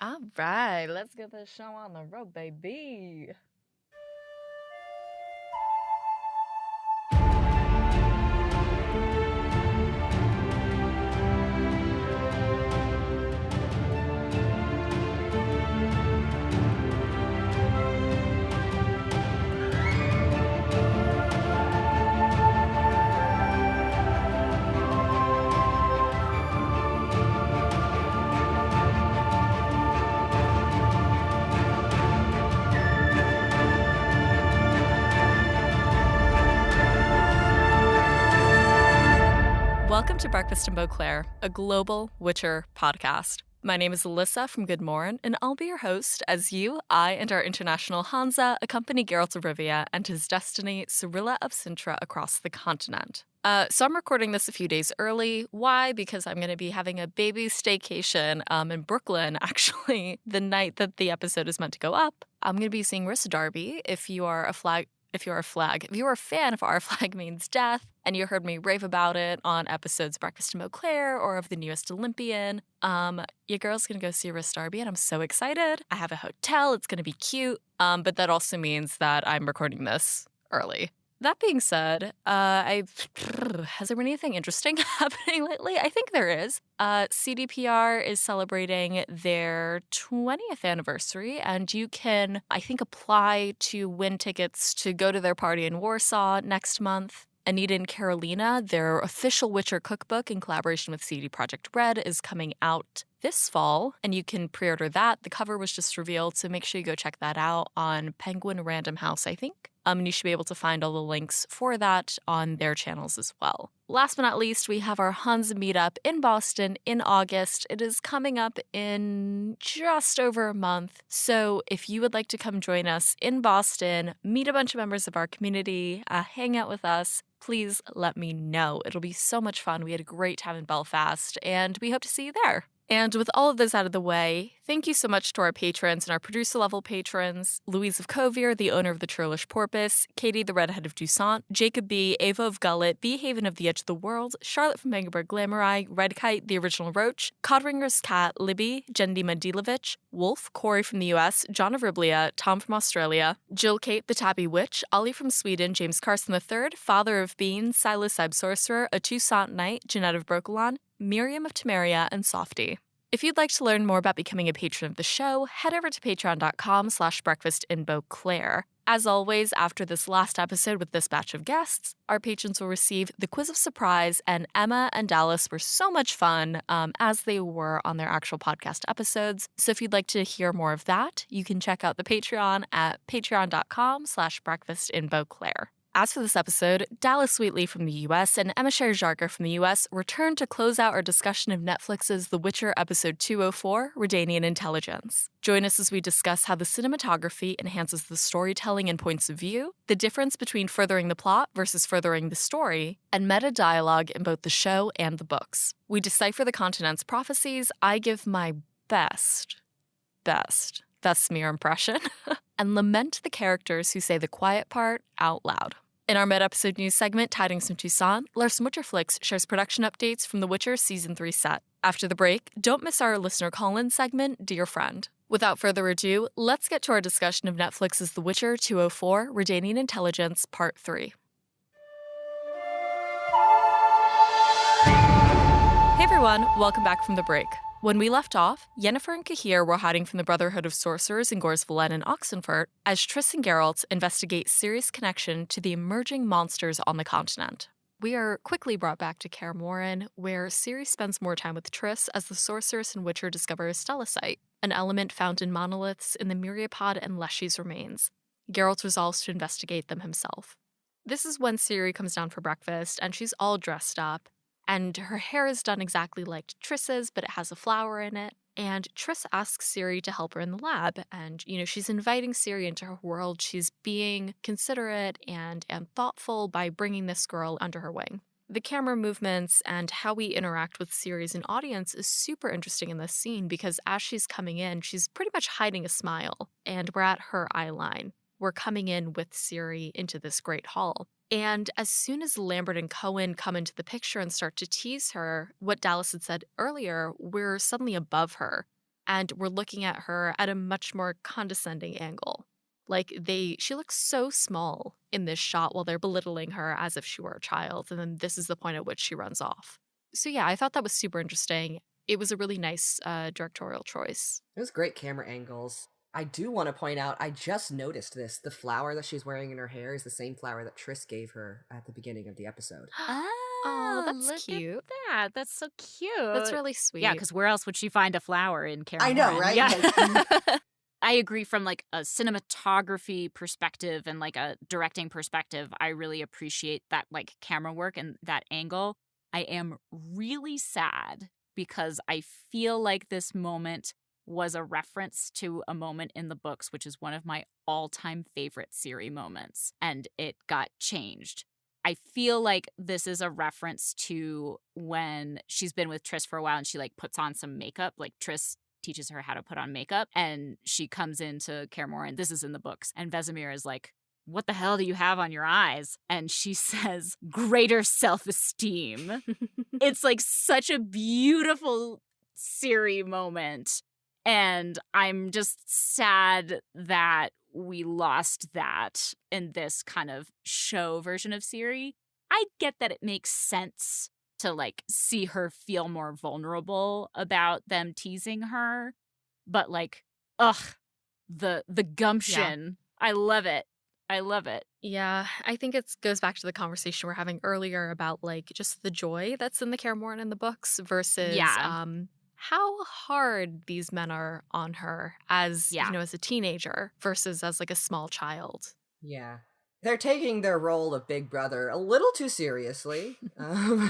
All right, let's get this show on the road, baby. Welcome to Breakfast in Beauclair, a global Witcher podcast. My name is Alyssa from GoodMorhen, and I'll be your host as I, and our international Hanza accompany Geralt of Rivia and his destiny, Cirilla of Cintra, across the continent. So I'm recording this a few days early. Why? Because I'm going to be having a baby staycation in Brooklyn, actually, the night that the episode is meant to go up. I'm going to be seeing Rhys Darby. If you are a fan of Our Flag Means Death, and you heard me rave about it on episodes of Breakfast in Beauclair or of The Newest Olympian, your girl's gonna go see Rhys Darby, and I'm so excited. I have a hotel, it's gonna be cute, but that also means that I'm recording this early. That being said, has there been anything interesting happening lately? I think there is. CDPR is celebrating their 20th anniversary, and you can, I think, apply to win tickets to go to their party in Warsaw next month. Anita and Carolina, their official Witcher cookbook in collaboration with CD Projekt Red, is coming out this fall, and you can pre-order that. The cover was just revealed, so make sure you go check that out on Penguin Random House, I think. And you should be able to find all the links for that on their channels as well. Last but not least, we have our Hanza meetup in Boston in August. It is coming up in just over a month. So if you would like to come join us in Boston, meet a bunch of members of our community, hang out with us, please let me know. It'll be so much fun. We had a great time in Belfast, and we hope to see you there. And with all of this out of the way, thank you so much to our patrons and our producer-level patrons: Louise of Covier, the owner of the Churlish Porpoise; Katie, the redhead of Toussaint; Jacob B., Ava of Gullet, The Haven of the Edge of the World; Charlotte from Bangerberg Glamorai; Red Kite, the original Roach; Codringer's Cat, Libby; Jendima Dilovich; Wolf, Corey from the US; John of Riblia; Tom from Australia; Jill Kate, the Tabby Witch; Ollie from Sweden; James Carson III, Father of Beans; Silas Sib Sorcerer; a Toussaint Knight; Jeanette of Brocolon; Miriam of Temeria, and Softy. If you'd like to learn more about becoming a patron of the show, head over to patreon.com/breakfastinbeauclair. As always, after this last episode with this batch of guests, our patrons will receive the Quiz of Surprise, and Emma and Dallas were so much fun, as they were on their actual podcast episodes. So if you'd like to hear more of that, you can check out the Patreon at patreon.com/breakfastinbeauclair. As for this episode, Dallas Wheatley from the US and Emma Sherr-Ziarko from the US return to close out our discussion of Netflix's The Witcher episode 204, Redanian Intelligence. Join us as we discuss how the cinematography enhances the storytelling and points of view, the difference between furthering the plot versus furthering the story, and meta-dialogue in both the show and the books. We decipher the continent's prophecies. I give my best Vesemir impression, and lament the characters who say the quiet part out loud. In our mid-episode news segment, Tidings from Toussaint, Lars Mutterflix shares production updates from The Witcher Season 3 set. After the break, don't miss our listener call-in segment, Dear Friend. Without further ado, let's get to our discussion of Netflix's The Witcher 204, Redanian Intelligence, Part 3. Hey everyone, welcome back from the break. When we left off, Yennefer and Cahir were hiding from the Brotherhood of Sorcerers in Gorsvalen and Oxenfurt as Triss and Geralt investigate Ciri's connection to the emerging monsters on the continent. We are quickly brought back to Kaer Morhen, where Ciri spends more time with Triss as the sorceress and witcher discover a stellacite, an element found in monoliths in the Myriapod and Leshy's remains. Geralt resolves to investigate them himself. This is when Ciri comes down for breakfast, and she's all dressed up. And her hair is done exactly like Triss's, but it has a flower in it. And Triss asks Ciri to help her in the lab. And, she's inviting Ciri into her world. She's being considerate and thoughtful by bringing this girl under her wing. The camera movements and how we interact with Ciri as an audience is super interesting in this scene because as she's coming in, she's pretty much hiding a smile. And we're at her eye line. We're coming in with Ciri into this great hall. And as soon as Lambert and Cohen come into the picture and start to tease her, what Dallas had said earlier, we're suddenly above her. and we're looking at her at a much more condescending angle. Like she looks so small in this shot while they're belittling her as if she were a child, and then this is the point at which she runs off. So yeah, I thought that was super interesting. It was a really nice directorial choice. It was great camera angles. I do want to point out, I just noticed this. The flower that she's wearing in her hair is the same flower that Triss gave her at the beginning of the episode. Oh, that's look cute. at that. That's so cute. That's really sweet. Yeah, because where else would she find a flower in Kaer I know, Morhen? right? Yeah. I agree from like a cinematography perspective and like a directing perspective. I really appreciate that like camera work and that angle. I am really sad because I feel like this moment was a reference to a moment in the books, which is one of my all-time favorite Ciri moments, and it got changed. I feel like this is a reference to when she's been with Triss for a while and she like puts on some makeup, like Triss teaches her how to put on makeup, and she comes into Kaer Morhen. This is in the books, and Vesemir is like, "What the hell do you have on your eyes?" And she says, "Greater self-esteem." It's like such a beautiful Ciri moment, and I'm just sad that we lost that in this kind of show version of Ciri. I get that it makes sense to like see her feel more vulnerable about them teasing her, but like, the gumption. Yeah. I love it. I love it. Yeah, I think it goes back to the conversation we're having earlier about like just the joy that's in the Kaer Morhen in the books versus how hard these men are on her as you know, as a teenager versus as like a small child. Yeah. They're taking their role of big brother a little too seriously.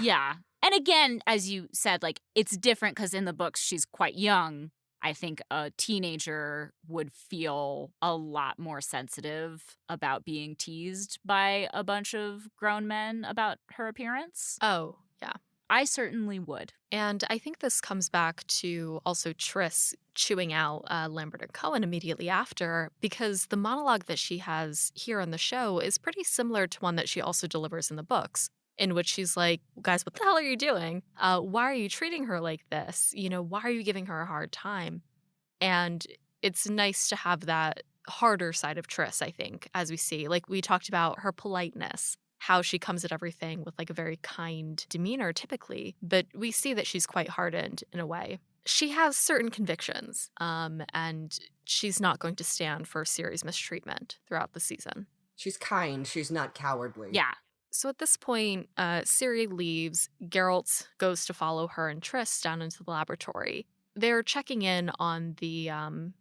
Yeah. And again, as you said, like it's different because in the books she's quite young. I think a teenager would feel a lot more sensitive about being teased by a bunch of grown men about her appearance. Oh, yeah. I certainly would. And I think this comes back to also Triss chewing out Lambert and Cohen immediately after, because the monologue that she has here on the show is pretty similar to one that she also delivers in the books, in which she's like, guys, what the hell are you doing? Why are you treating her like this? You know, why are you giving her a hard time? And it's nice to have that harder side of Triss, I think, as we see. Like we talked about her politeness, how she comes at everything with like a very kind demeanor typically, but we see that she's quite hardened in a way. She has certain convictions, and she's not going to stand for Ciri's mistreatment throughout the season. She's kind, she's not cowardly. Yeah. So at this point, Ciri leaves. Geralt goes to follow her and Triss down into the laboratory. They're checking in on the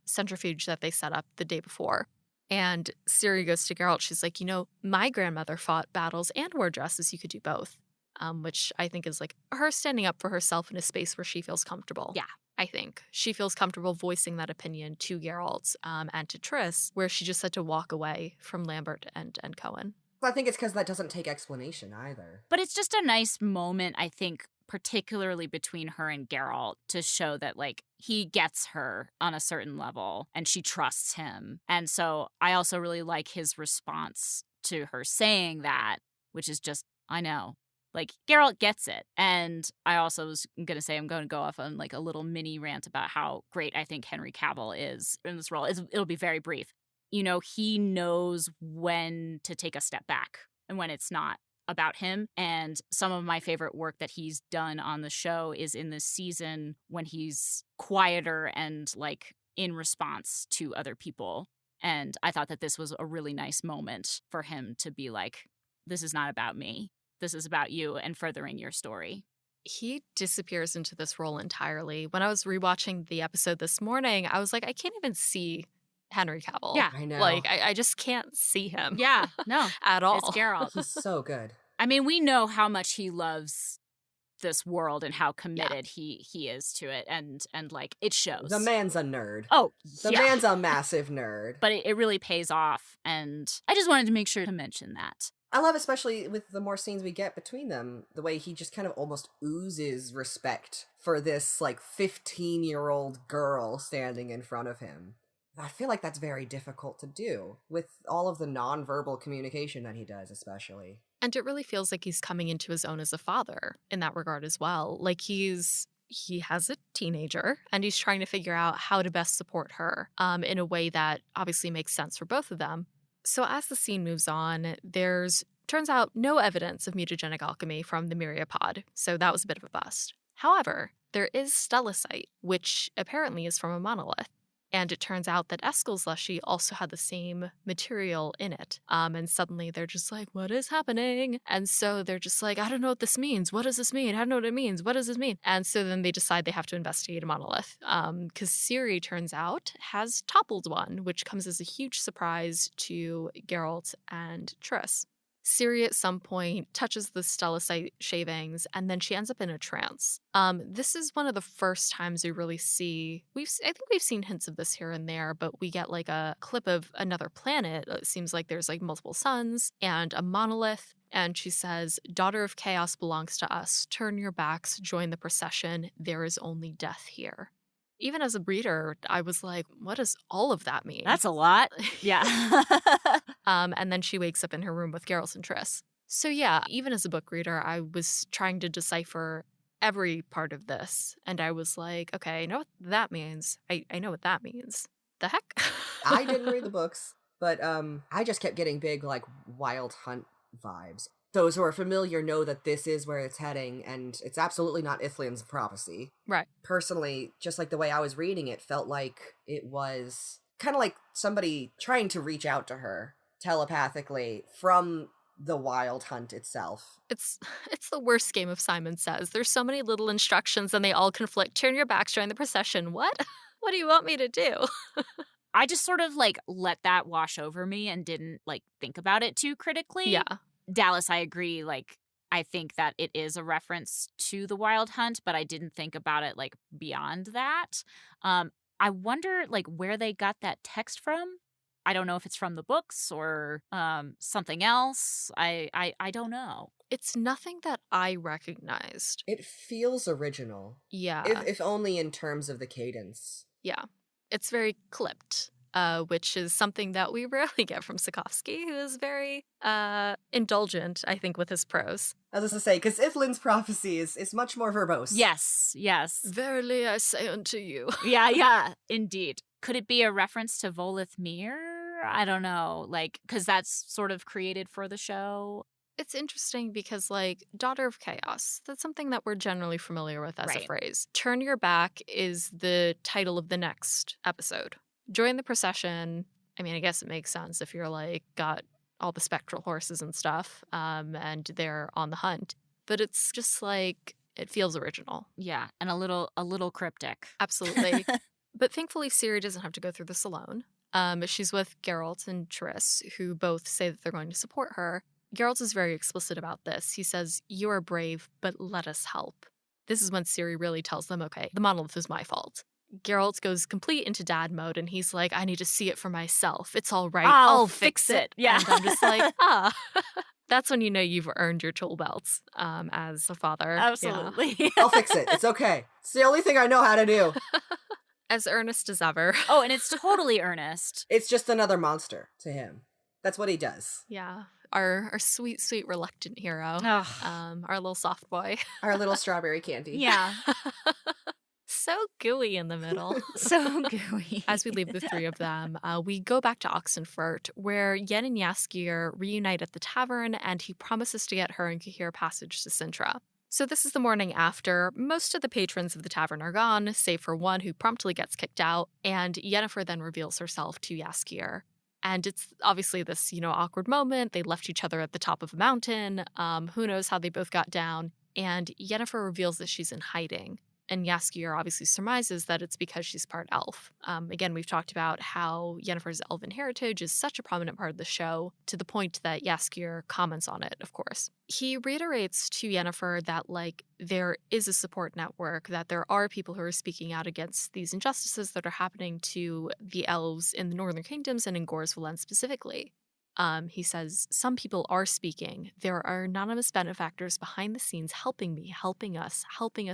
centrifuge that they set up the day before. And Ciri goes to Geralt. She's like, you know, my grandmother fought battles and wore dresses. You could do both, which I think is like her standing up for herself in a space where she feels comfortable. Yeah. I think she feels comfortable voicing that opinion to Geralt and to Triss, where she just had to walk away from Lambert and Cohen. I think it's because that doesn't take explanation either. But it's just a nice moment, I think, particularly between her and Geralt, to show that, like, he gets her on a certain level and she trusts him. And so I also really like his response to her saying that, which is just, I know. Like, Geralt gets it. And I also was going to say I'm going to go off on, like, a little mini rant about how great I think Henry Cavill is in this role. It'll be very brief. You know, he knows when to take a step back and when it's not about him. And some of my favorite work that he's done on the show is in this season when he's quieter and like in response to other people. And I thought that this was a really nice moment for him to be like, this is not about me. This is about you and furthering your story. He disappears into this role entirely. When I was rewatching the episode this morning, I was like, I can't even see Henry Cavill. Yeah, I know. Like, I just can't see him. Yeah, no. At all. It's Geralt. He's so good. I mean, we know how much he loves this world and how committed he is to it, and like it shows. The man's a nerd. Oh, the man's a massive nerd. But it really pays off, and I just wanted to make sure to mention that. I love, especially with the more scenes we get between them, the way he just kind of almost oozes respect for this like 15-year-old girl standing in front of him. I feel like that's very difficult to do with all of the nonverbal communication that he does, especially. And it really feels like he's coming into his own as a father in that regard as well. Like he's he has a teenager, and he's trying to figure out how to best support her in a way that obviously makes sense for both of them. So as the scene moves on, turns out no evidence of mutagenic alchemy from the myriapod, so that was a bit of a bust. However, there is stellacite, which apparently is from a monolith. And it turns out that Eskel's slushy also had the same material in it. And suddenly they're just like, what is happening? And so they're just like, I don't know what this means. What does this mean? I don't know what it means. What does this mean? And so then they decide they have to investigate a monolith. Because Ciri, turns out, has toppled one, which comes as a huge surprise to Geralt and Triss. Ciri at some point touches the stellacite shavings, and then she ends up in a trance. This is one of the first times we really see, I think we've seen hints of this here and there, but we get like a clip of another planet. It seems like there's like multiple suns and a monolith. And she says, "Daughter of Chaos belongs to us. Turn your backs, join the procession. There is only death here." Even as a reader, I was like, what does all of that mean? That's a lot. Yeah. And then she wakes up in her room with Geralt and Triss. So yeah, even as a book reader, I was trying to decipher every part of this. And I was like, okay, I know what that means. I know what that means. The heck? I didn't read the books, but I just kept getting big, like, Wild Hunt vibes. Those who are familiar know that this is where it's heading, and it's absolutely not Ithlin's prophecy. Right. Personally, just like the way I was reading it, felt like it was kind of like somebody trying to reach out to her telepathically from the Wild Hunt itself. It's the worst game of Simon Says. There's so many little instructions and they all conflict. Turn your backs, join the procession. What? What do you want me to do? I just sort of like let that wash over me and didn't like think about it too critically. Yeah. Dallas, I agree. Like, I think that it is a reference to the Wild Hunt, but I didn't think about it like beyond that. I wonder like where they got that text from. I don't know if it's from the books or something else. I don't know. It's nothing that I recognized. It feels original. Yeah. If only in terms of the cadence. Yeah. It's very clipped. Which is something that we rarely get from Sapkowski, who is very indulgent, I think, with his prose. I was going to say, because Ithlin's prophecy is much more verbose. Yes. Verily I say unto you. Yeah, indeed. Could it be a reference to Volith Mir? I don't know, like, because that's sort of created for the show. It's interesting because, like, Daughter of Chaos, that's something that we're generally familiar with as a phrase. Turn Your Back is the title of the next episode. Join the procession. I mean, I guess it makes sense if you're like got all the spectral horses and stuff, and they're on the hunt. But it's just like it feels original. Yeah, and a little cryptic. Absolutely. But thankfully, Ciri doesn't have to go through this alone. She's with Geralt and Triss, who both say that they're going to support her. Geralt is very explicit about this. He says, "You are brave, but let us help." This is when Ciri really tells them, okay, the monolith is my fault. Geralt goes complete into dad mode, and he's like, I need to see it for myself. It's all right. I'll fix it. Yeah. And I'm just like, That's when you know you've earned your tool belts as a father. Absolutely. Yeah. I'll fix it. It's okay. It's the only thing I know how to do. As earnest as ever. Oh, and it's totally earnest. It's just another monster to him. That's what he does. Yeah. Our sweet, sweet reluctant hero. Our little soft boy. Our little strawberry candy. Yeah. So gooey in the middle. So gooey. As we leave the three of them, we go back to Oxenfurt, where Yen and Jaskier reunite at the tavern, and he promises to get her and Cahir passage to Cintra. So this is the morning after. Most of the patrons of the tavern are gone, save for one who promptly gets kicked out, and Yennefer then reveals herself to Jaskier. And it's obviously this, awkward moment. They left each other at the top of a mountain. Who knows how they both got down. And Yennefer reveals that she's in hiding. And Jaskier obviously surmises that it's because she's part elf. Again, we've talked about how Yennefer's elven heritage is such a prominent part of the show, to the point that Jaskier comments on it, of course. He reiterates to Yennefer that, there is a support network, that there are people who are speaking out against these injustices that are happening to the elves in the Northern Kingdoms and in Gorsvalen specifically. He says, some people are speaking. There are anonymous benefactors behind the scenes helping me, helping us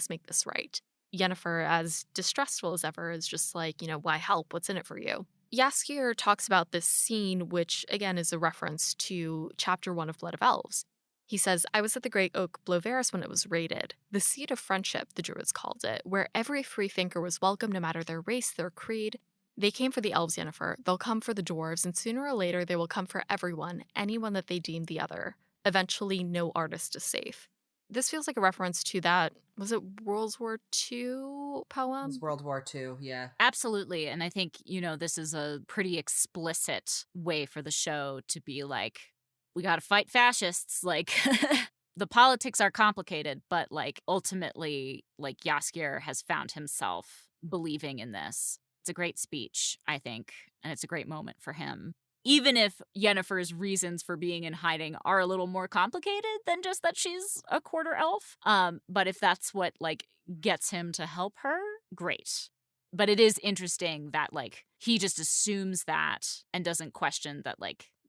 make this right. Yennefer, as distrustful as ever, is just like, why help? What's in it for you? Jaskier talks about this scene, which, again, is a reference to Chapter 1 of Blood of Elves. He says, I was at the Great Oak Bloveris when it was raided, the seat of friendship, the Druids called it, where every free thinker was welcome no matter their race, their creed. They came for the elves, Yennefer. They'll come for the dwarves, and sooner or later they will come for everyone, anyone that they deem the other. Eventually, no artist is safe. This feels like a reference to that, was it World War II poem? It was World War II, yeah. Absolutely. And I think, this is a pretty explicit way for the show to be like, we got to fight fascists. Like, the politics are complicated, but ultimately, Jaskier has found himself believing in this. It's a great speech, I think, and it's a great moment for him. Even if Yennefer's reasons for being in hiding are a little more complicated than just that she's a quarter elf. But if that's what, gets him to help her, great. But it is interesting that, he just assumes that and doesn't question that,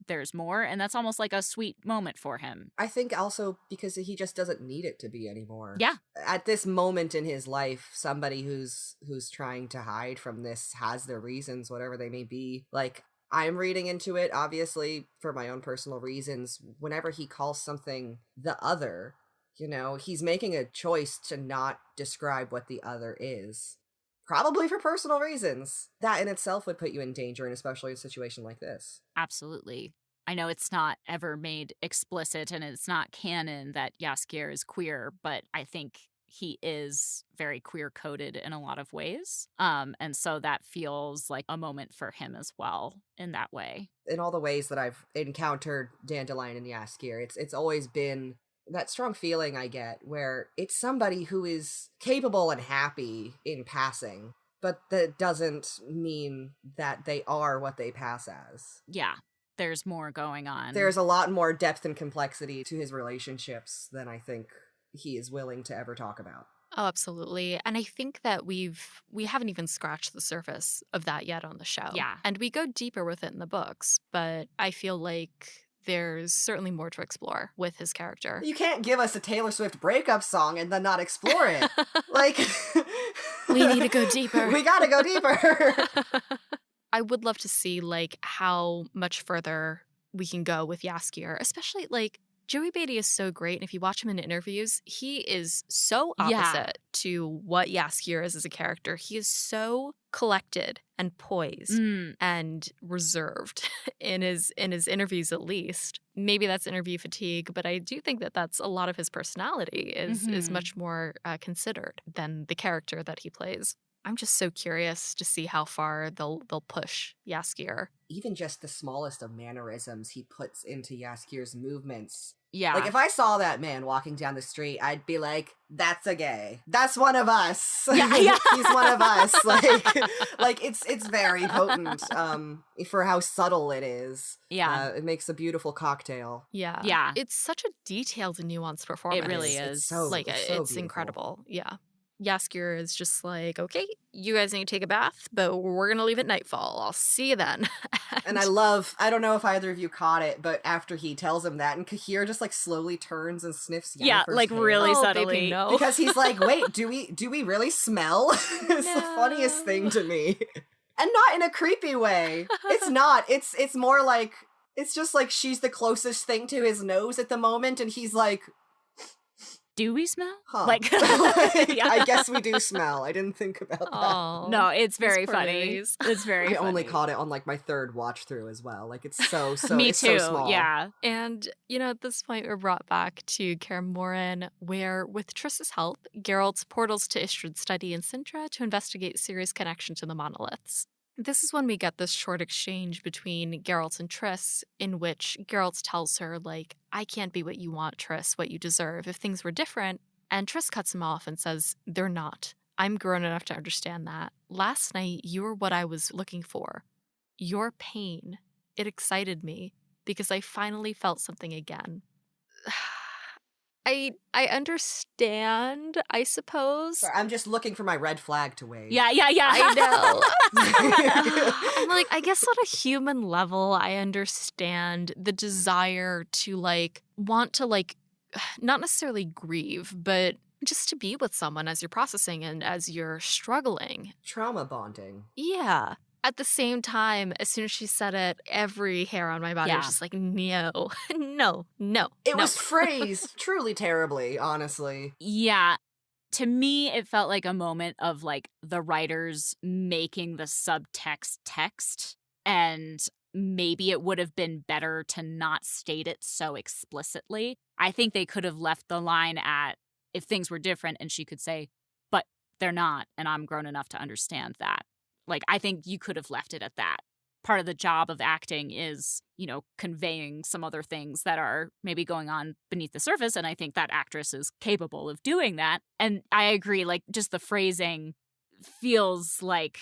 there's more, and that's almost like a sweet moment for him. I think also because he just doesn't need it to be anymore. Yeah. At this moment in his life, somebody who's trying to hide from this has their reasons, whatever they may be. I'm reading into it, obviously, for my own personal reasons. Whenever he calls something the other, he's making a choice to not describe what the other is. Probably for personal reasons. That in itself would put you in danger, and especially in a situation like this. Absolutely. I know it's not ever made explicit, and it's not canon that Jaskier is queer, but I think he is very queer-coded in a lot of ways. And so that feels like a moment for him as well in that way. In all the ways that I've encountered Dandelion and Jaskier, it's always been that strong feeling I get where it's somebody who is capable and happy in passing, but that doesn't mean that they are what they pass as. Yeah, there's more going on. There's a lot more depth and complexity to his relationships than I think he is willing to ever talk about. Oh, absolutely. And I think that we haven't even scratched the surface of that yet on the show. Yeah. And we go deeper with it in the books, but I feel like there's certainly more to explore with his character. You can't give us a Taylor Swift breakup song and then not explore it. We need to go deeper. We gotta go deeper. I would love to see how much further we can go with Jaskier, especially Joey Beatty is so great, and if you watch him in interviews, he is so opposite to what Jaskier is as a character. He is so collected and poised and reserved in his interviews, at least. Maybe that's interview fatigue, but I do think that that's a lot of his personality is much more considered than the character that he plays. I'm just so curious to see how far they'll push Jaskier. Even just the smallest of mannerisms he puts into Jaskier's movements. Yeah. If I saw that man walking down the street, I'd be like, that's a gay. That's one of us. Yeah, yeah. He's one of us. It's very potent for how subtle it is. Yeah. It makes a beautiful cocktail. Yeah. Yeah. It's such a detailed and nuanced performance. It really is. It's so it's beautiful. incredible. Yeah. Jaskier is just okay, you guys need to take a bath, but we're going to leave at nightfall. I'll see you then. And I don't know if either of you caught it, but after he tells him that, and Kahir just slowly turns and sniffs Yennefer's hair. really Oh, subtly. baby, no. Because he's like, wait, do we really smell? It's the funniest thing to me. And not in a creepy way. It's not. It's more it's just she's the closest thing to his nose at the moment, and he's like, do we smell? huh. Yeah. I guess we do smell. I didn't think about that. Oh, No, it's very these poor funny. babies. It's very I funny. only caught it on my third watch through as well. It's so Me it's too. so small. Yeah. And, at this point, we're brought back to Kaer Morhen, where, with Triss's help, Geralt portals to Istrid's study in Cintra to investigate Ciri's connection to the monoliths. This is when we get this short exchange between Geralt and Triss, in which Geralt tells her, I can't be what you want, Triss, what you deserve. If things were different. And Triss cuts him off and says, they're not. I'm grown enough to understand that. Last night, you were what I was looking for. Your pain. It excited me because I finally felt something again. I understand, I suppose. Sorry, I'm just looking for my red flag to wave. Yeah. I know. I'm I guess on a human level, I understand the desire to want to not necessarily grieve, but just to be with someone as you're processing and as you're struggling. Trauma bonding. Yeah. At the same time, as soon as she said it, every hair on my body was just like, no, no. It was phrased truly terribly, honestly. Yeah. To me, it felt like a moment of like the writers making the subtext text, and maybe it would have been better to not state it so explicitly. I think they could have left the line at, if things were different, and she could say, but they're not, and I'm grown enough to understand that. Like, I think you could have left it at that. Part of the job of acting is, conveying some other things that are maybe going on beneath the surface. And I think that actress is capable of doing that. And I agree, like, just the phrasing feels like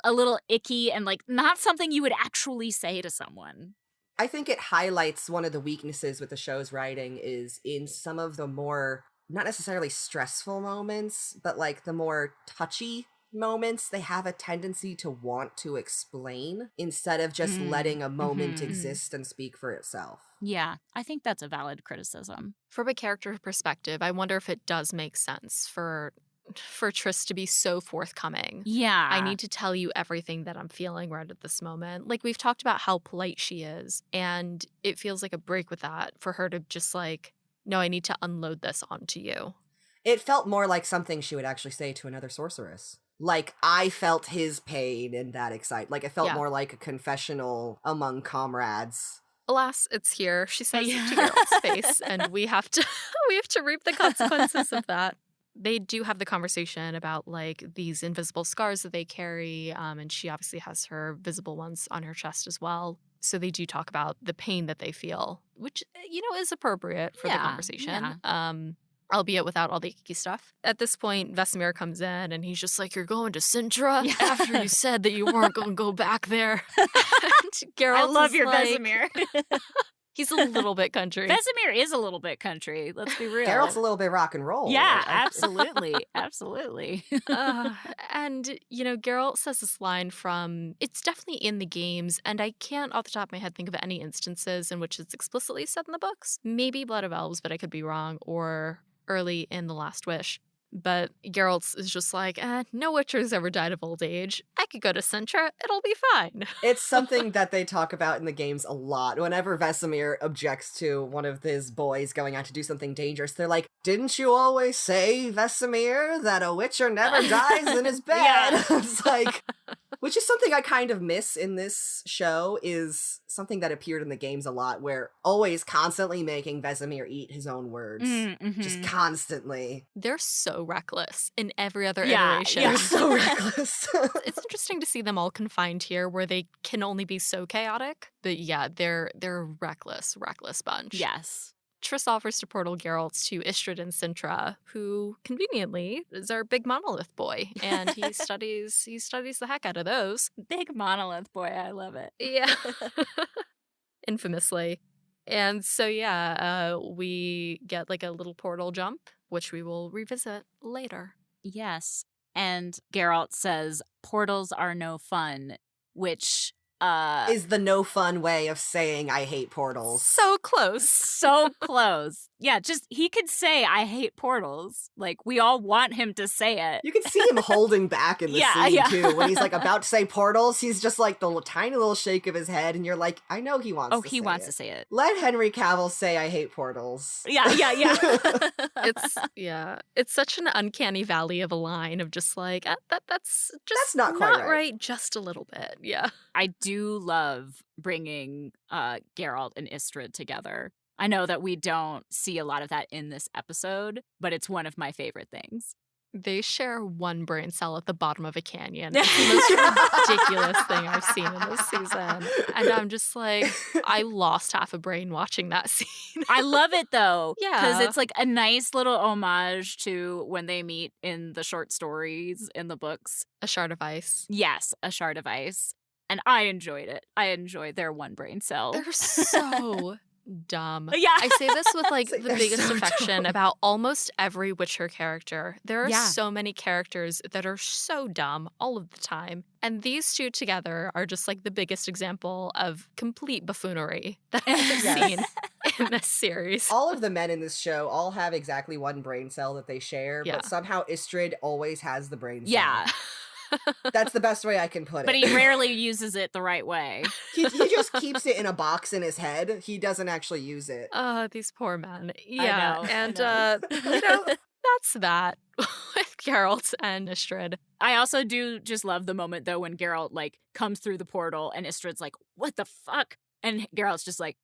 a little icky and like not something you would actually say to someone. I think it highlights one of the weaknesses with the show's writing is in some of the more, not necessarily stressful moments, but like the more touchy moments, they have a tendency to want to explain instead of just letting a moment exist and speak for itself. Yeah, I think that's a valid criticism. From a character perspective, I wonder if it does make sense for Triss to be so forthcoming. Yeah. I need to tell you everything that I'm feeling right at this moment. Like, we've talked about how polite she is, and it feels like a break with that for her to just like, no, I need to unload this onto you. It felt more like something she would actually say to another sorceress. Like, I felt his pain in that excitement. Like, it felt more like a confessional among comrades. Alas, it's here. She says it to Geralt's face, and we have to reap the consequences of that. They do have the conversation about, like, these invisible scars that they carry, and she obviously has her visible ones on her chest as well. So they do talk about the pain that they feel, which, is appropriate for the conversation. Yeah. Albeit without all the icky stuff. At this point, Vesemir comes in, and he's just like, you're going to Cintra after you said that you weren't going to go back there. And Geralt I love your like, Vesemir. He's a little bit country. Vesemir is a little bit country. Let's be real. Geralt's a little bit rock and roll. Yeah, absolutely. Absolutely. And, Geralt says this line from, it's definitely in the games, and I can't off the top of my head think of any instances in which it's explicitly said in the books. Maybe Blood of Elves, but I could be wrong, or early in The Last Wish. But Geralt is just like, no Witcher's ever died of old age. I could go to Cintra. It'll be fine. It's something that they talk about in the games a lot. Whenever Vesemir objects to one of his boys going out to do something dangerous, they're like, didn't you always say, Vesemir, that a Witcher never dies in his bed? It's like, which is something I kind of miss in this show, is something that appeared in the games a lot, where always constantly making Vesemir eat his own words. Just constantly. They're so reckless in every other iteration. They're so reckless. It's interesting to see them all confined here where they can only be so chaotic. But yeah, they're a reckless bunch. Yes. Triss offers to portal Geralt to Istredd and Cintra, who conveniently is our big monolith boy, and he studies the heck out of those. Big monolith boy, I love it. Yeah. Infamously. And so we get like a little portal jump, which we will revisit later. Yes. And Geralt says portals are no fun, which is the no fun way of saying I hate portals. So close. So close. Yeah, just he could say I hate portals. Like, we all want him to say it. You can see him holding back in the scene too. When he's like about to say portals, he's just like the tiny little shake of his head, and you're like, I know he wants to say it. Oh, he wants to say it. Let Henry Cavill say I hate portals. Yeah. It's such an uncanny valley of a line of just like, that's not quite right. Just a little bit. Yeah. I do love bringing Geralt and Istredd together. I know that we don't see a lot of that in this episode, but it's one of my favorite things. They share one brain cell at the bottom of a canyon. It's the most ridiculous thing I've seen in this season. And I'm just like, I lost half a brain watching that scene. I love it, though. Yeah. Because it's like a nice little homage to when they meet in the short stories in the books. A shard of ice. Yes, a shard of ice. And I enjoyed it. I enjoyed their one brain cell. They're so dumb. Yeah. I say this with like the biggest so affection dumb. about almost every Witcher character. There are Yeah. so many characters that are so dumb all of the time. And these two together are just like the biggest example of complete buffoonery that I've seen in this series. All of the men in this show all have exactly one brain cell that they share, Yeah. but somehow Istredd always has the brain cell. Yeah. That's the best way I can put it. But he rarely uses it the right way. He just keeps it in a box in his head. He doesn't actually use it. These poor men. I Yeah, know, and I know. that's that with Geralt and Istrid. I also do just love the moment, though, when Geralt, like, comes through the portal and Istrid's like, what the fuck? And Geralt's just like,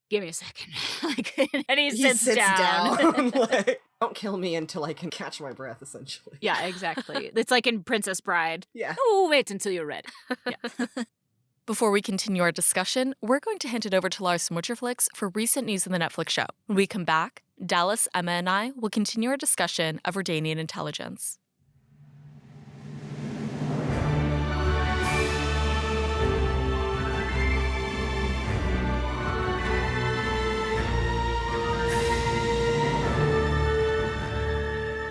give me a second. Like, and he sits down. Like, don't kill me until I can catch my breath, essentially. Yeah, exactly. It's like in Princess Bride. Yeah. Oh, wait until you're ready. Yeah. Before we continue our discussion, we're going to hand it over to Lars from Witcherflix for recent news in the Netflix show. When we come back, Dallas, Emma, and I will continue our discussion of Redanian Intelligence.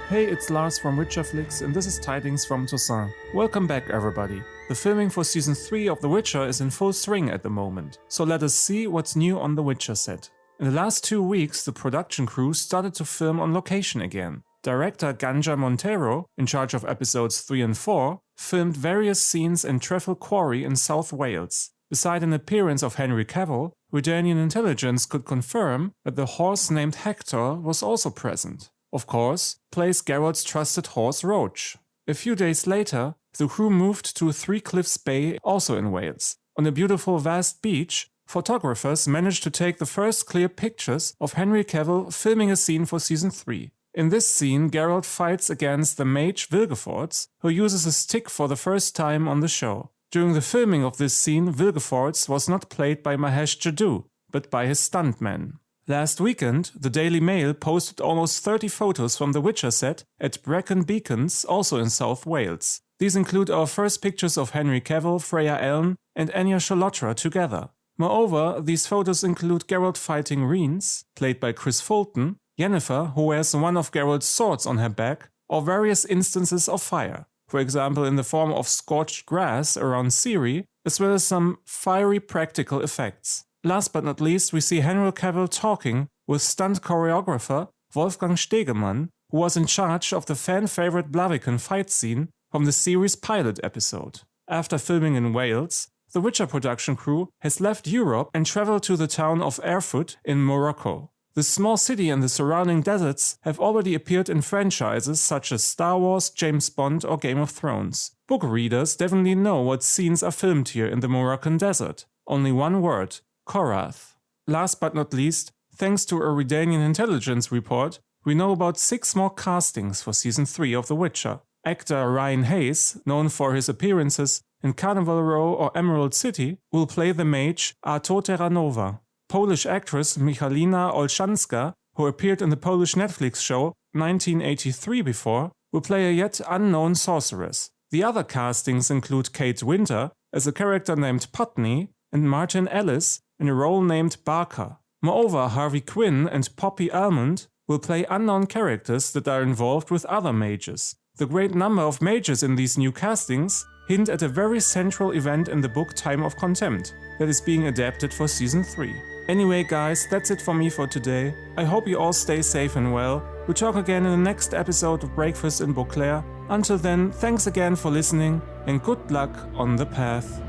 Hey, it's Lars from Witcherflix, and this is Tidings from Toussaint. Welcome back, everybody. The filming for Season 3 of The Witcher is in full swing at the moment, so let us see what's new on the Witcher set. In the last 2 weeks, the production crew started to film on location again. Director Ganja Montero, in charge of episodes 3 and 4, filmed various scenes in Treffel Quarry in South Wales. Beside an appearance of Henry Cavill, Redanian Intelligence could confirm that the horse named Hector was also present. Of course, plays Geralt's trusted horse Roach. A few days later, the crew moved to Three Cliffs Bay, also in Wales. On a beautiful vast beach, photographers managed to take the first clear pictures of Henry Cavill filming a scene for Season 3. In this scene, Geralt fights against the mage Vilgefortz, who uses a stick for the first time on the show. During the filming of this scene, Vilgefortz was not played by Mahesh Jadoo, but by his stuntman. Last weekend, the Daily Mail posted almost 30 photos from the Witcher set at Brecon Beacons, also in South Wales. These include our first pictures of Henry Cavill, Freya Allen, and Anya Chalotra together. Moreover, these photos include Geralt fighting Rhys, played by Chris Fulton, Yennefer, who wears one of Geralt's swords on her back, or various instances of fire, for example in the form of scorched grass around Ciri, as well as some fiery practical effects. Last but not least, we see Henry Cavill talking with stunt choreographer Wolfgang Stegemann, who was in charge of the fan-favorite Blaviken fight scene from the series' pilot episode. After filming in Wales, the Witcher production crew has left Europe and traveled to the town of Erfurt in Morocco. The small city and the surrounding deserts have already appeared in franchises such as Star Wars, James Bond, or Game of Thrones. Book readers definitely know what scenes are filmed here in the Moroccan desert. Only one word: Korath. Last but not least, thanks to a Redanian Intelligence report, we know about 6 more castings for Season 3 of The Witcher. Actor Ryan Hayes, known for his appearances in Carnival Row or Emerald City, will play the mage Arto Terranova. Polish actress Michalina Olszańska, who appeared in the Polish Netflix show 1983 before, will play a yet unknown sorceress. The other castings include Kate Winter as a character named Putney and Martin Ellis in a role named Barker. Moreover, Harvey Quinn and Poppy Almond will play unknown characters that are involved with other mages. The great number of mages in these new castings hint at a very central event in the book Time of Contempt that is being adapted for Season 3. Anyway guys, that's it for me for today. I hope you all stay safe and well. We'll talk again in the next episode of Breakfast in Beauclair. Until then, thanks again for listening and good luck on the path.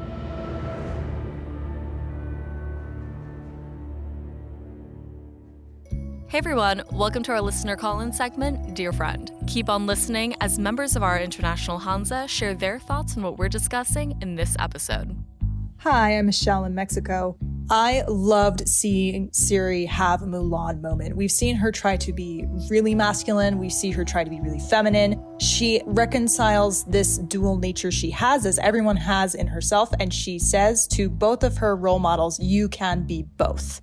Hey everyone, welcome to our listener call-in segment, Dear Friend. Keep on listening as members of our international Hanza share their thoughts on what we're discussing in this episode. Hi, I'm Michelle in Mexico. I loved seeing Ciri have a Mulan moment. We've seen her try to be really masculine. We see her try to be really feminine. She reconciles this dual nature she has, as everyone has in herself, and she says to both of her role models, you can be both.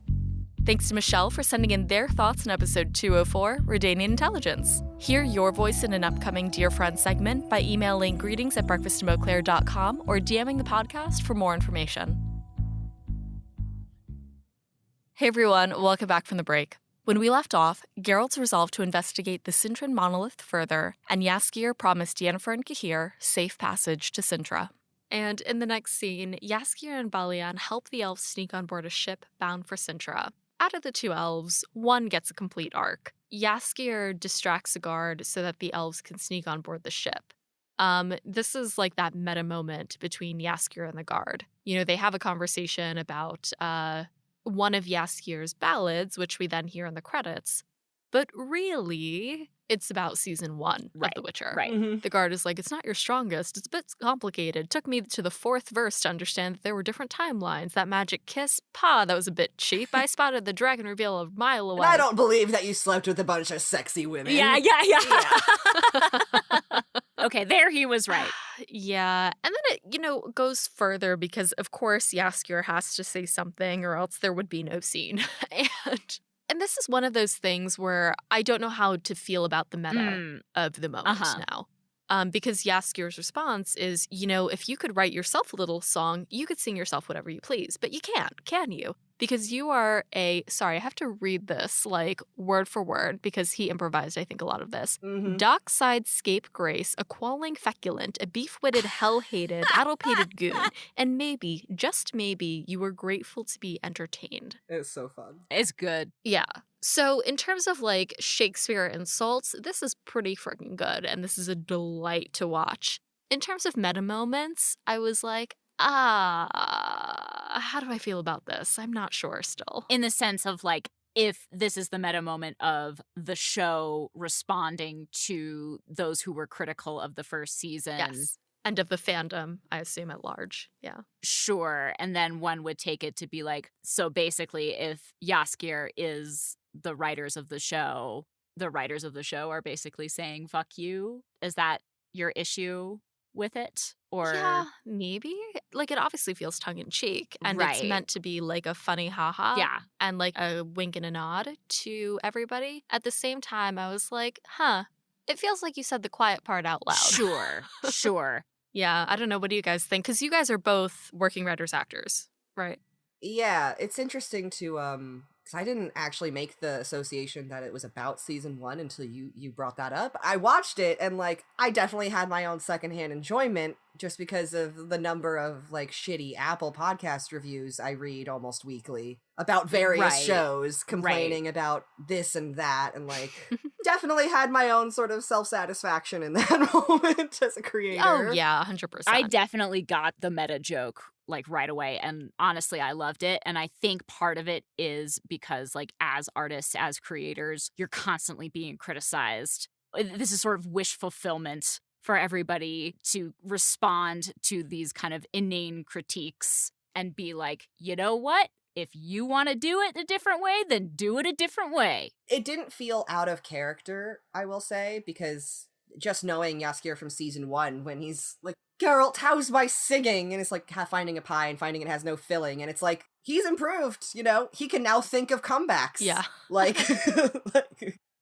Thanks to Michelle for sending in their thoughts in episode 204, Redanian Intelligence. Hear your voice in an upcoming Dear Friend segment by emailing greetings@breakfastinbeauclair.com or DMing the podcast for more information. Hey everyone, welcome back from the break. When we left off, Geralt's resolved to investigate the Cintran monolith further, and Jaskier promised Yennefer and Cahir safe passage to Cintra. And in the next scene, Jaskier and Balian help the elves sneak on board a ship bound for Cintra. Out of the 2 elves, one gets a complete arc. Jaskier distracts a guard so that the elves can sneak on board the ship. This is like that meta moment between Jaskier and the guard. You know, they have a conversation about one of Jaskier's ballads, which we then hear in the credits. But really, it's about season 1 of The Witcher. Right. Mhm. The guard is like, it's not your strongest. It's a bit complicated. Took me to the 4th verse to understand that there were different timelines. That magic kiss, that was a bit cheap. I spotted the dragon reveal a mile away. And I don't believe that you slept with a bunch of sexy women. Yeah. Okay, there he was right. Yeah. And then it, you know, goes further because, of course, Jaskier has to say something or else there would be no scene. And this is one of those things where I don't know how to feel about the meta of the moment now. Because Jaskier's response is, you know, if you could write yourself a little song, you could sing yourself whatever you please. But you can't, can you? Because you are sorry, I have to read this like word for word because he improvised, I think, a lot of this. Dockside scapegrace, a qualling feculent, a beef-witted, hell-hated, addle-pated goon. And maybe, just maybe, you were grateful to be entertained. It's so fun. It's good. Yeah. So in terms of like Shakespeare insults, this is pretty freaking good. And this is a delight to watch. In terms of meta moments, I was like, how do I feel about this? I'm not sure still. In the sense of like, if this is the meta moment of the show responding to those who were critical of the first season. Yes. And of the fandom, I assume, at large. Yeah. Sure. And then one would take it to be like, so basically, if Jaskier is the writers of the show are basically saying, fuck you. Is that your issue with it? Or yeah, maybe. Like, it obviously feels tongue-in-cheek. And it's meant to be like a funny haha. Yeah. And like a wink and a nod to everybody. At the same time, I was like, it feels like you said the quiet part out loud. Sure. Yeah, I don't know. What do you guys think? Because you guys are both working writers, actors, right? Yeah, it's interesting to, because I didn't actually make the association that it was about season 1 until you brought that up. I watched it and, like, I definitely had my own secondhand enjoyment just because of the number of, like, shitty Apple podcast reviews I read almost weekly about various shows complaining about this and that, and, like, definitely had my own sort of self-satisfaction in that moment as a creator. Oh, yeah, 100%. I definitely got the meta joke like right away, and honestly I loved it. And I think part of it is because like as artists, as creators, you're constantly being criticized. This is sort of wish fulfillment for everybody to respond to these kind of inane critiques and be like, you know what? If you want to do it a different way, then do it a different way. It didn't feel out of character, I will say, because just knowing Jaskier from season 1 when he's like, Geralt, how's my singing? And it's like finding a pie and finding it has no filling. And it's like, he's improved, you know? He can now think of comebacks. Yeah. Like,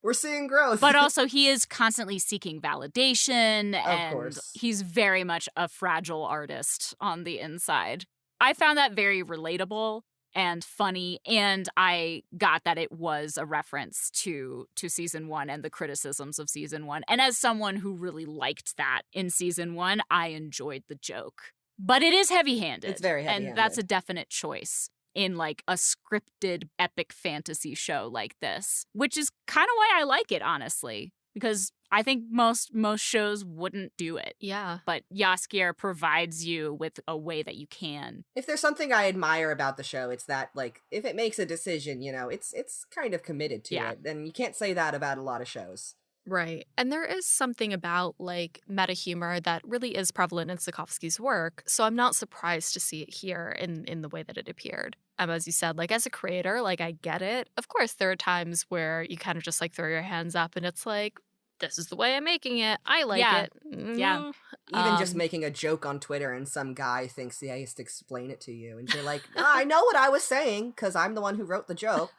we're seeing growth. But also he is constantly seeking validation. Of course. He's very much a fragile artist on the inside. I found that very relatable and funny, and I got that it was a reference to season 1 and the criticisms of season 1. And as someone who really liked that in season 1, I enjoyed the joke. But it is heavy-handed. It's very heavy-handed. And that's a definite choice in like a scripted epic fantasy show like this, which is kind of why I like it, honestly, because I think most shows wouldn't do it. Yeah. But Jaskier provides you with a way that you can. If there's something I admire about the show, it's that, like, if it makes a decision, you know, it's kind of committed to it. And you can't say that about a lot of shows. Right. And there is something about, like, meta humor that really is prevalent in Sapkowski's work, so I'm not surprised to see it here in the way that it appeared. As you said, like, as a creator, like, I get it. Of course, there are times where you kind of just, like, throw your hands up and it's like, this is the way I'm making it. I like it. Yeah. Even just making a joke on Twitter and some guy thinks he has to explain it to you. And you're like, I know what I was saying because I'm the one who wrote the joke.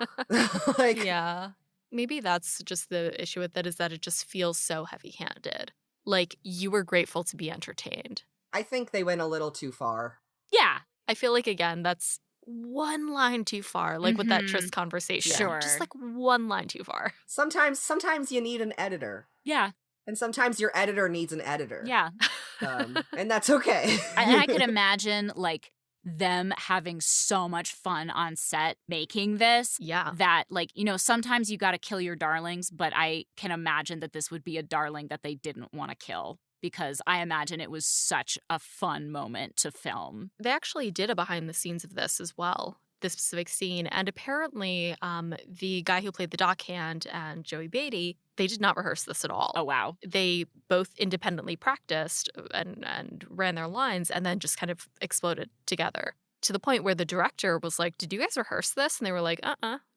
Like, yeah. Maybe that's just the issue with it, is that it just feels so heavy-handed. Like, you were grateful to be entertained. I think they went a little too far. Yeah. I feel like, again, that's one line too far, like with that Tris conversation. Sure. Just like one line too far. Sometimes you need an editor. Yeah. And sometimes your editor needs an editor. Yeah. And that's okay. And I could imagine, like, them having so much fun on set making this. Yeah. That, like, you know, sometimes you got to kill your darlings, but I can imagine that this would be a darling that they didn't want to kill. because I imagine it was such a fun moment to film. They actually did a behind the scenes of this as well, this specific scene. And apparently the guy who played the dockhand and Joey Beatty, they did not rehearse this at all. Oh, wow. They both independently practiced and ran their lines and then just kind of exploded together. To the point where the director was like, did you guys rehearse this? And they were like,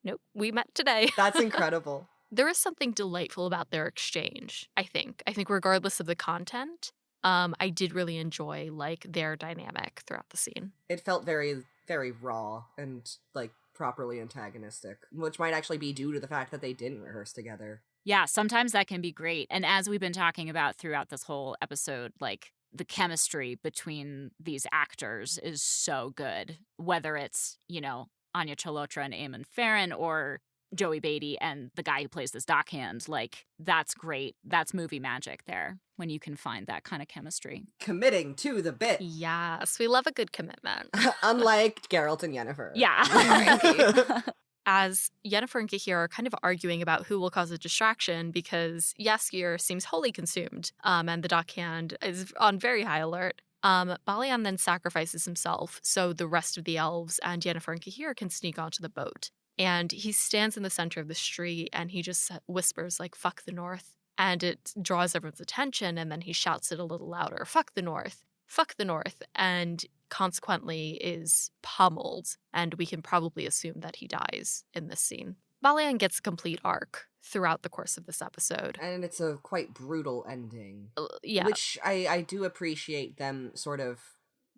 nope, we met today. That's incredible. There is something delightful about their exchange, I think. I think regardless of the content, I did really enjoy, like, their dynamic throughout the scene. It felt very, very raw and, like, properly antagonistic, which might actually be due to the fact that they didn't rehearse together. Yeah, sometimes that can be great. And as we've been talking about throughout this whole episode, like, the chemistry between these actors is so good, whether it's, you know, Anya Chalotra and Eamon Farron or Joey Beatty and the guy who plays this dockhand. Like, that's great. That's movie magic there when you can find that kind of chemistry. Committing to the bit. Yes, we love a good commitment. Unlike Geralt and Yennefer. Yeah. As Yennefer and Gahir are kind of arguing about who will cause a distraction because Jaskier seems wholly consumed and the dockhand is on very high alert. Balian then sacrifices himself so the rest of the elves and Yennefer and Gahir can sneak onto the boat. And he stands in the center of the street and he just whispers, like, fuck the North. And it draws everyone's attention. And then he shouts it a little louder, fuck the North, fuck the North. And consequently is pummeled. And we can probably assume that he dies in this scene. Balian gets a complete arc throughout the course of this episode. And it's a quite brutal ending. Yeah. Which I do appreciate them sort of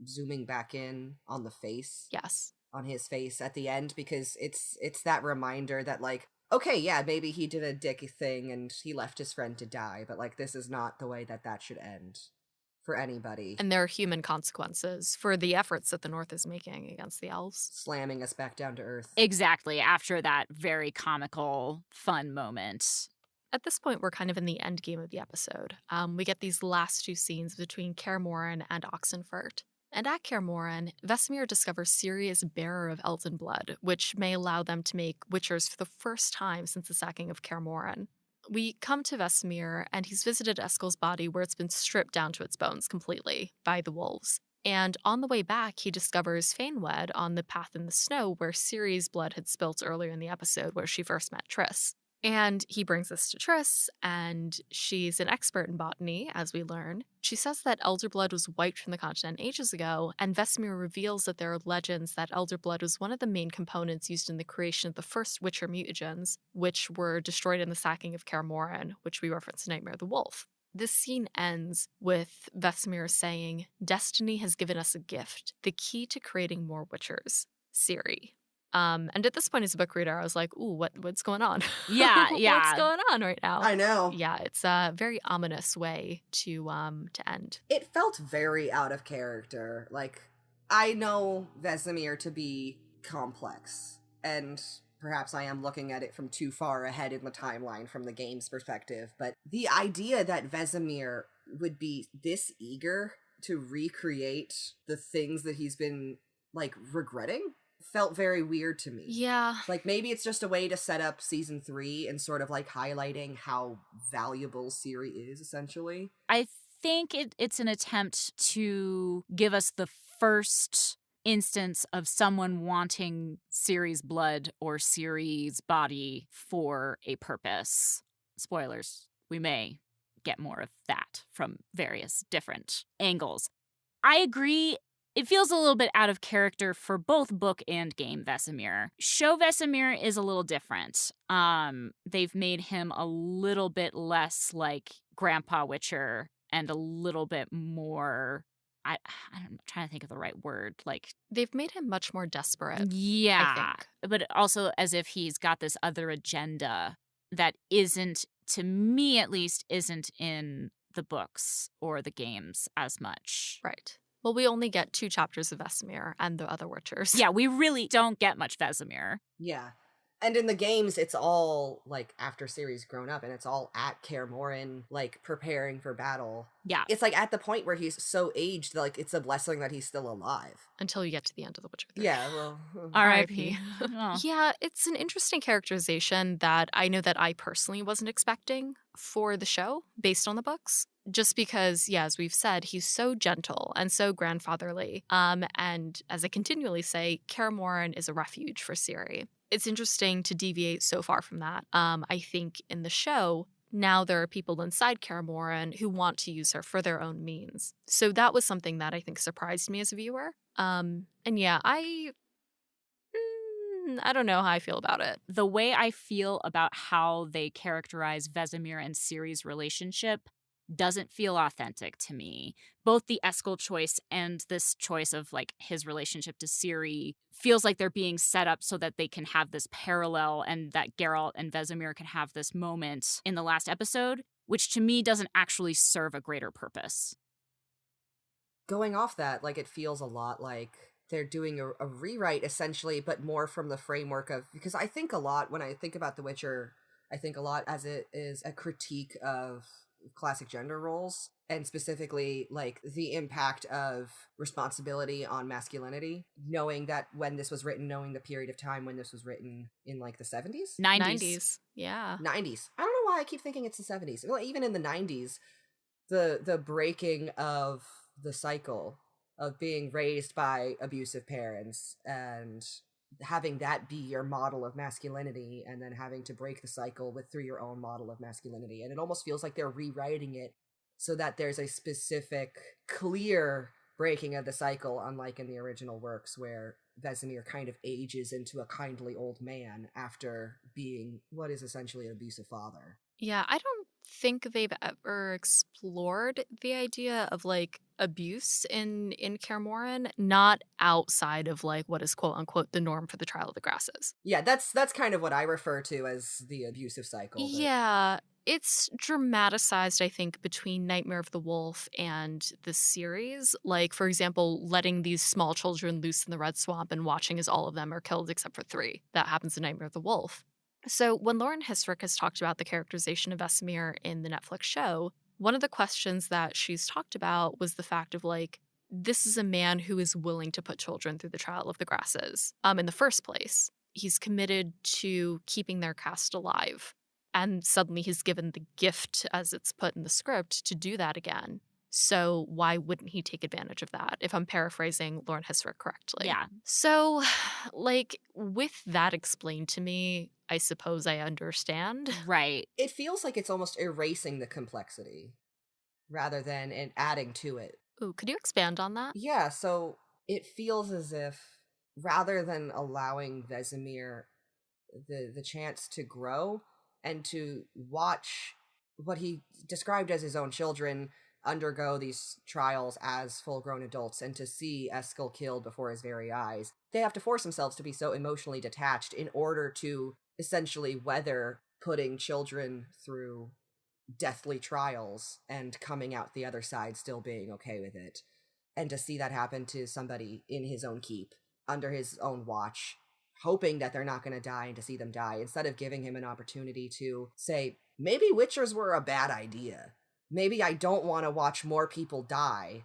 zooming back in on the face. Yes. On his face at the end, because it's that reminder that, like, okay, yeah, maybe he did a dick thing and he left his friend to die, but, like, this is not the way that should end for anybody. And there are human consequences for the efforts that the North is making against the elves. Slamming us back down to earth. Exactly, after that very comical, fun moment. At this point, we're kind of in the end game of the episode. We get these last two scenes between Kaer Morhen and Oxenfurt. And at Kaer Morhen, Vesemir discovers Ciri is a bearer of elven blood, which may allow them to make Witchers for the first time since the sacking of Kaer Morhen. We come to Vesemir, and he's visited Eskel's body where it's been stripped down to its bones completely by the wolves. And on the way back, he discovers Fainwed on the path in the snow where Ciri's blood had spilt earlier in the episode where she first met Triss. And he brings us to Triss, and she's an expert in botany, as we learn. She says that elder blood was wiped from the continent ages ago, and Vesemir reveals that there are legends that elder blood was one of the main components used in the creation of the first Witcher mutagens, which were destroyed in the sacking of Kaer Morhen, which we reference in Nightmare of the Wolf. This scene ends with Vesemir saying, "Destiny has given us a gift, the key to creating more Witchers, Ciri." And at this point as a book reader, I was like, ooh, what's going on? Yeah. What's going on right now? I know. Yeah, it's a very ominous way to end. It felt very out of character. Like, I know Vesemir to be complex, and perhaps I am looking at it from too far ahead in the timeline from the game's perspective, but the idea that Vesemir would be this eager to recreate the things that he's been, like, regretting felt very weird to me. Yeah. Like, maybe it's just a way to set up season 3 and sort of, like, highlighting how valuable Ciri is, essentially. I think it's an attempt to give us the first instance of someone wanting Ciri's blood or Ciri's body for a purpose. Spoilers, we may get more of that from various different angles. I agree. It feels a little bit out of character for both book and game Vesemir. Show Vesemir is a little different. They've made him a little bit less like Grandpa Witcher and a little bit more, I'm trying to think of the right word. Like, they've made him much more desperate. Yeah. I think. But also as if he's got this other agenda that isn't, to me at least, isn't in the books or the games as much. Right. Well, we only get 2 chapters of Vesemir and the other Witchers. Yeah, we really don't get much Vesemir. Yeah. And in the games, it's all, like, after Ciri's grown up, and it's all at Kaer Morhen, like, preparing for battle. Yeah. It's, like, at the point where he's so aged, like, it's a blessing that he's still alive. Until you get to the end of The Witcher 3. Yeah, well... R.I.P. Yeah, it's an interesting characterization that I know that I personally wasn't expecting for the show based on the books. Just because, yeah, as we've said, he's so gentle and so grandfatherly. And as I continually say, Kaer Morhen is a refuge for Ciri. It's interesting to deviate so far from that. I think in the show, now there are people inside Kaer Morhen who want to use her for their own means. So that was something that I think surprised me as a viewer. And yeah, I don't know how I feel about it. The way I feel about how they characterize Vesemir and Ciri's relationship doesn't feel authentic to me. Both the Eskel choice and this choice of like his relationship to Ciri feels like they're being set up so that they can have this parallel and that Geralt and Vesemir can have this moment in the last episode, which to me doesn't actually serve a greater purpose. Going off that, like, it feels a lot like they're doing a rewrite, essentially, but more from the framework of... Because I think a lot, when I think about The Witcher, I think a lot as it is a critique of classic gender roles, and specifically, like, the impact of responsibility on masculinity, knowing that when this was written, knowing the period of time when this was written in, like, the 70s? 90s. Yeah. 90s. I don't know why I keep thinking it's the 70s. Well, even in the 90s, the breaking of the cycle of being raised by abusive parents and having that be your model of masculinity, and then having to break the cycle through your own model of masculinity. And it almost feels like they're rewriting it so that there's a specific, clear breaking of the cycle, unlike in the original works where Vesemir kind of ages into a kindly old man after being what is essentially an abusive father. Yeah, I don't think they've ever explored the idea of like abuse in Kaer Morhen, not outside of like what is quote unquote the norm for the Trial of the Grasses. Yeah, that's kind of what I refer to as the abusive cycle. Yeah, it's dramatized, I think, between Nightmare of the Wolf and the series. Like, for example, letting these small children loose in the Red Swamp and watching as all of them are killed except for 3. That happens in Nightmare of the Wolf. So when Lauren Hissrich has talked about the characterization of Vesemir in the Netflix show, one of the questions that she's talked about was the fact of, like, this is a man who is willing to put children through the Trial of the Grasses. In the first place, he's committed to keeping their caste alive. And suddenly he's given the gift, as it's put in the script, to do that again. So why wouldn't he take advantage of that, if I'm paraphrasing Lauren Hissrich correctly? Yeah. So, like, with that explained to me, I suppose I understand. Right. It feels like it's almost erasing the complexity rather than adding to it. Ooh, could you expand on that? Yeah, so it feels as if rather than allowing Vesemir the chance to grow and to watch what he described as his own children undergo these trials as full-grown adults, and to see Eskel killed before his very eyes, they have to force themselves to be so emotionally detached in order to essentially weather putting children through deathly trials and coming out the other side still being okay with it. And to see that happen to somebody in his own keep, under his own watch, hoping that they're not going to die, and to see them die, instead of giving him an opportunity to say, maybe Witchers were a bad idea. Maybe I don't want to watch more people die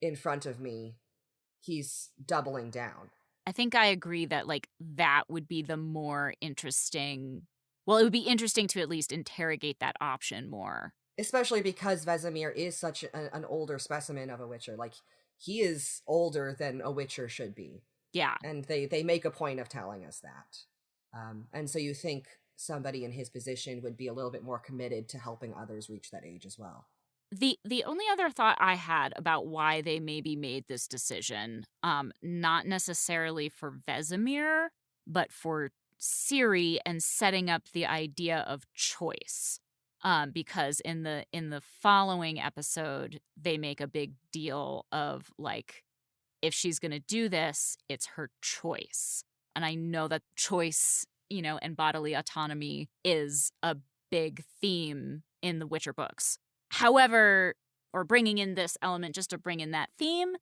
in front of me. He's doubling down. I think I agree that, like, that would be the more interesting... Well, it would be interesting to at least interrogate that option more. Especially because Vesemir is such an older specimen of a Witcher. Like, he is older than a Witcher should be. Yeah. And they make a point of telling us that. And so you think somebody in his position would be a little bit more committed to helping others reach that age as well. The only other thought I had about why they maybe made this decision, not necessarily for Vesemir, but for Ciri, and setting up the idea of choice. Because in the following episode, they make a big deal of, like, if she's going to do this, it's her choice. And I know that choice, you know, and bodily autonomy is a big theme in the Witcher books. However, or bringing in this element just to bring in that theme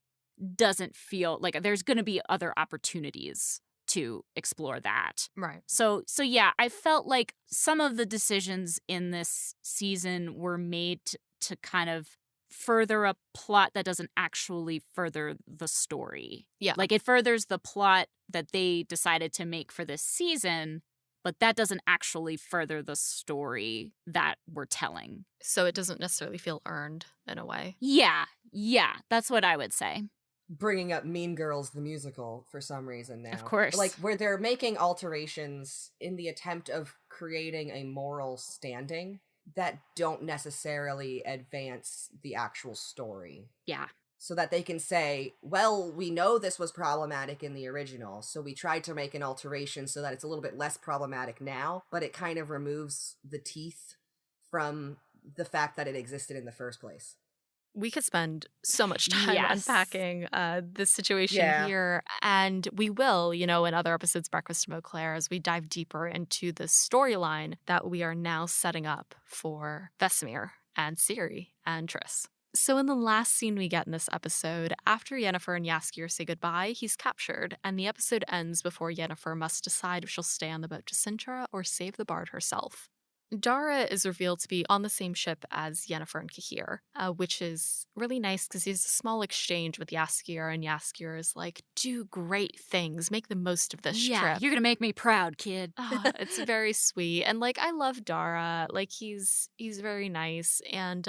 doesn't feel like there's going to be other opportunities to explore that. Right. So yeah, I felt like some of the decisions in this season were made to kind of further a plot that doesn't actually further the story. Yeah. Like, it furthers the plot that they decided to make for this season, but that doesn't actually further the story that we're telling. So it doesn't necessarily feel earned in a way. Yeah, that's what I would say. Bringing up Mean Girls the musical for some reason now. Of course. Like, where they're making alterations in the attempt of creating a moral standing that don't necessarily advance the actual story. Yeah. So that they can say, well, we know this was problematic in the original, so we tried to make an alteration so that it's a little bit less problematic now, but it kind of removes the teeth from the fact that it existed in the first place. We could spend so much time Yes. unpacking this situation Yeah. here, and we will, in other episodes of Breakfast in Beauclair, as we dive deeper into the storyline that we are now setting up for Vesemir and Ciri and Triss. So in the last scene we get in this episode, after Yennefer and Jaskier say goodbye, he's captured, and the episode ends before Yennefer must decide if she'll stay on the boat to Cintra or save the bard herself. Dara is revealed to be on the same ship as Yennefer and Cahir, which is really nice because he has a small exchange with Jaskier, and Jaskier is like, do great things, make the most of this trip. You're gonna make me proud, kid. It's very sweet. And I love Dara. He's very nice. And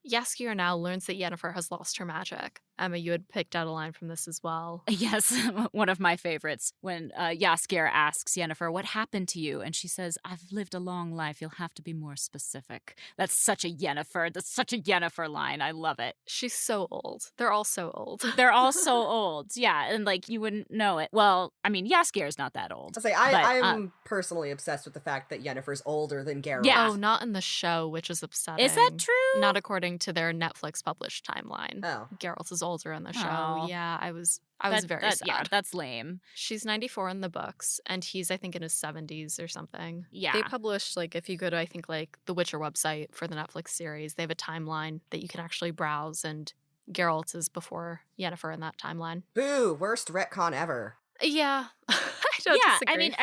Jaskier now learns that Yennefer has lost her magic. Emma, you had picked out a line from this as well. Yes, one of my favorites. When Jaskier asks Yennefer, what happened to you? And she says, I've lived a long life. You'll have to be more specific. That's such a Yennefer line. I love it. She's so old. They're all so old. They're all so old. Yeah, and you wouldn't know it. Well, I mean, Jaskier's not that old. I'm personally obsessed with the fact that Yennefer's older than Geralt. Yeah. Oh, not in the show, which is upsetting. Is that true? Not according to their Netflix published timeline. Oh. Geralt is older in the show. Oh. Yeah, I was very sad. Yeah, that's lame. She's 94 in the books, and he's, I think, in his 70s or something. Yeah. They published, if you go to, I think, the Witcher website for the Netflix series, they have a timeline that you can actually browse, and Geralt is before Yennefer in that timeline. Boo! Worst retcon ever. Yeah. I don't disagree. I mean,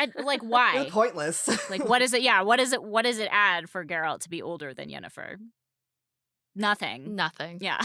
why? Pointless. What is it? Yeah, what does it add for Geralt to be older than Yennefer? Nothing. Yeah.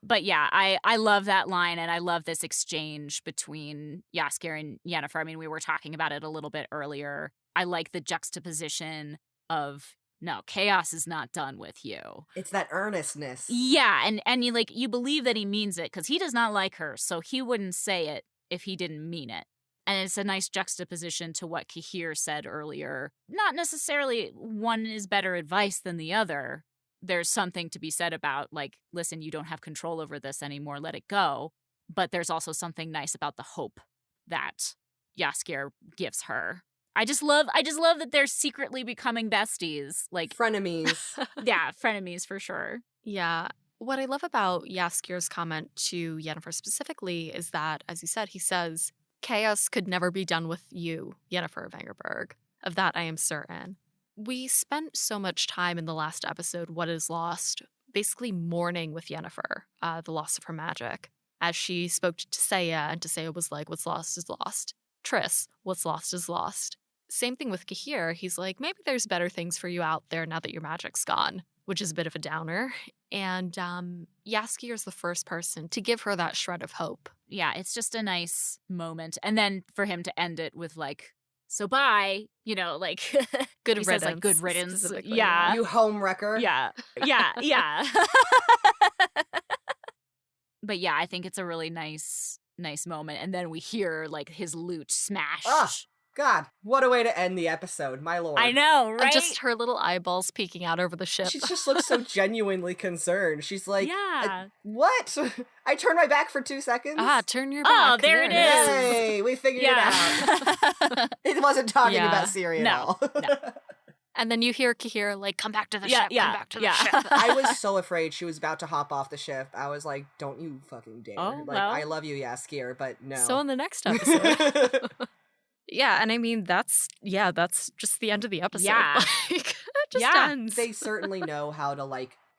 But yeah, I love that line, and I love this exchange between Jaskier and Yennefer. I mean, we were talking about it a little bit earlier. I like the juxtaposition of, no, chaos is not done with you. It's that earnestness. Yeah, and you believe that he means it, because he does not like her, so he wouldn't say it if he didn't mean it. And it's a nice juxtaposition to what Cahir said earlier. Not necessarily one is better advice than the other. There's something to be said about, listen, you don't have control over this anymore, let it go. But there's also something nice about the hope that Jaskier gives her. I just love that they're secretly becoming besties. Frenemies. Yeah, frenemies for sure. Yeah. What I love about Jaskier's comment to Yennefer specifically is that, as you said, he says, chaos could never be done with you, Yennefer of Angerberg. Of that I am certain. We spent so much time in the last episode, What Is Lost, basically mourning with Yennefer, the loss of her magic. As she spoke to Toussaint, and Toussaint was like, what's lost is lost. Triss, what's lost is lost. Same thing with Cahir. He's like, maybe there's better things for you out there now that your magic's gone, which is a bit of a downer. And Jaskier's the first person to give her that shred of hope. Yeah, it's just a nice moment. And then for him to end it with so bye, good he riddance. says, good riddance. Specifically, Yeah. You home wrecker. Yeah. But yeah, I think it's a really nice moment. And then we hear his lute smash. Ah, God, what a way to end the episode, my lord. I know, right? Just her little eyeballs peeking out over the ship. She just looks so genuinely concerned. She's like, yeah. What? I turned my back for 2 seconds? Turn your back. Oh, there it is. Hey, we figured it out. It wasn't talking about Ciri at all. No. And then you hear Cahir come back to the ship, come back to the ship. I was so afraid she was about to hop off the ship. I was like, don't you fucking dare. Oh, well. I love you, Jaskier, but no. So in the next episode. Yeah, and I mean, that's just the end of the episode. Yeah. It just ends. They certainly know how to,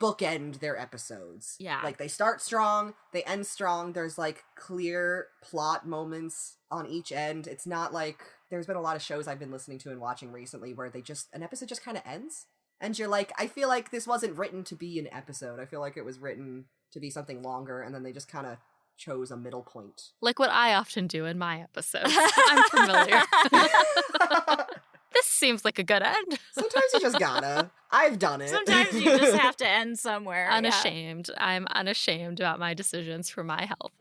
bookend their episodes. Yeah. Like, they start strong, they end strong. There's, like, clear plot moments on each end. It's not like, there's been a lot of shows I've been listening to and watching recently where an episode just kind of ends. And you're like, I feel like this wasn't written to be an episode. I feel like it was written to be something longer, and then they just kind of chose a middle point. Like what I often do in my episodes. I'm familiar. This seems like a good end. Sometimes you just gotta. I've done it. Sometimes you just have to end somewhere. Unashamed. Yeah. I'm unashamed about my decisions for my health.